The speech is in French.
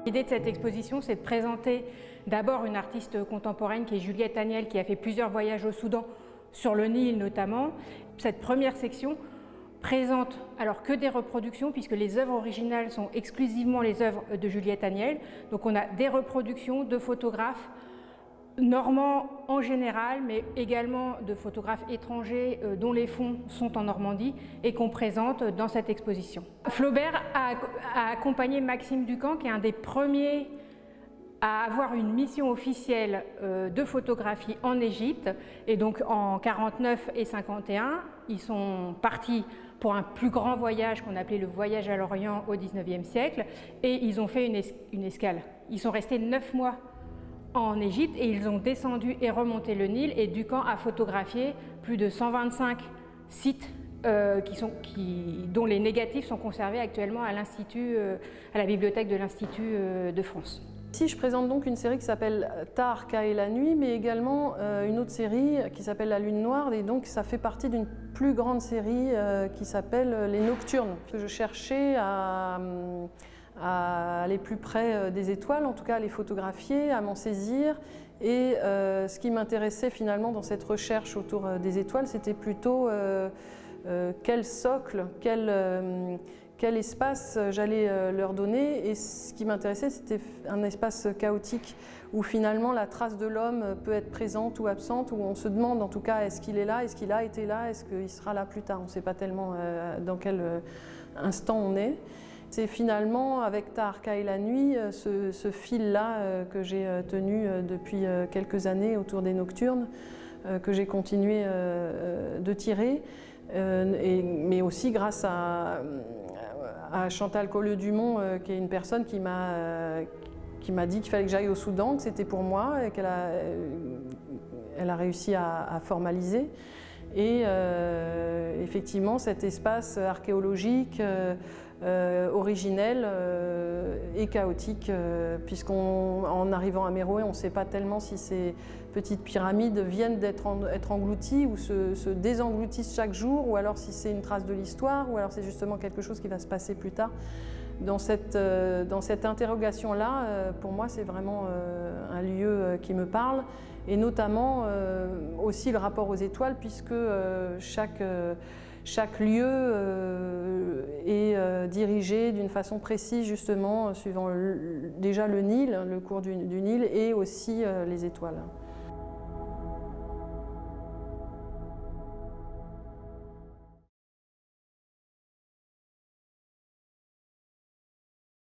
L'idée de cette exposition, c'est de présenter d'abord une artiste contemporaine qui est Juliette Agnel, qui a fait plusieurs voyages au Soudan, sur le Nil notamment. Cette première section présente alors que des reproductions, puisque les œuvres originales sont exclusivement les œuvres de Juliette Agnel. Donc on a des reproductions de photographes normands en général, mais également de photographes étrangers dont les fonds sont en Normandie et qu'on présente dans cette exposition. Flaubert a accompagné Maxime Ducamp, qui est un des premiers à avoir une mission officielle de photographie en Égypte. Et donc en 49 et 51, ils sont partis pour un plus grand voyage qu'on appelait le voyage à l'Orient au XIXe siècle, et ils ont fait une escale. Ils sont restés 9 mois en Égypte et ils ont descendu et remonté le Nil, et Ducamp a photographié plus de 125 sites dont les négatifs sont conservés actuellement à la bibliothèque de l'Institut de France. Ici, je présente donc une série qui s'appelle Taharqa et la nuit, mais également une autre série qui s'appelle La lune noire, et donc ça fait partie d'une plus grande série qui s'appelle Les Nocturnes. Je cherchais à aller plus près des étoiles, en tout cas à les photographier, à m'en saisir, et ce qui m'intéressait finalement dans cette recherche autour des étoiles, c'était plutôt quel socle, quel espace j'allais leur donner, et ce qui m'intéressait, c'était un espace chaotique où finalement la trace de l'homme peut être présente ou absente, où on se demande en tout cas est-ce qu'il est là, est-ce qu'il a été là, est-ce qu'il sera là plus tard. On ne sait pas tellement dans quel instant on est. C'est finalement avec Taharqa et la nuit, ce fil-là que j'ai tenu depuis quelques années autour des Nocturnes, que j'ai continué de tirer, mais aussi grâce à Chantal Colleux-Dumont, qui est une personne qui m'a dit qu'il fallait que j'aille au Soudan, que c'était pour moi, et elle a réussi à formaliser. Et effectivement, cet espace archéologique, originel et chaotique, puisqu'en arrivant à Méroé, on ne sait pas tellement si ces petites pyramides viennent d'être englouties ou se désengloutissent chaque jour, ou alors si c'est une trace de l'histoire, ou alors c'est justement quelque chose qui va se passer plus tard. Dans cette interrogation-là, pour moi, c'est vraiment un lieu qui me parle, et notamment aussi le rapport aux étoiles, puisque chaque lieu est dirigé d'une façon précise, justement, suivant déjà le Nil, le cours du Nil, et aussi les étoiles.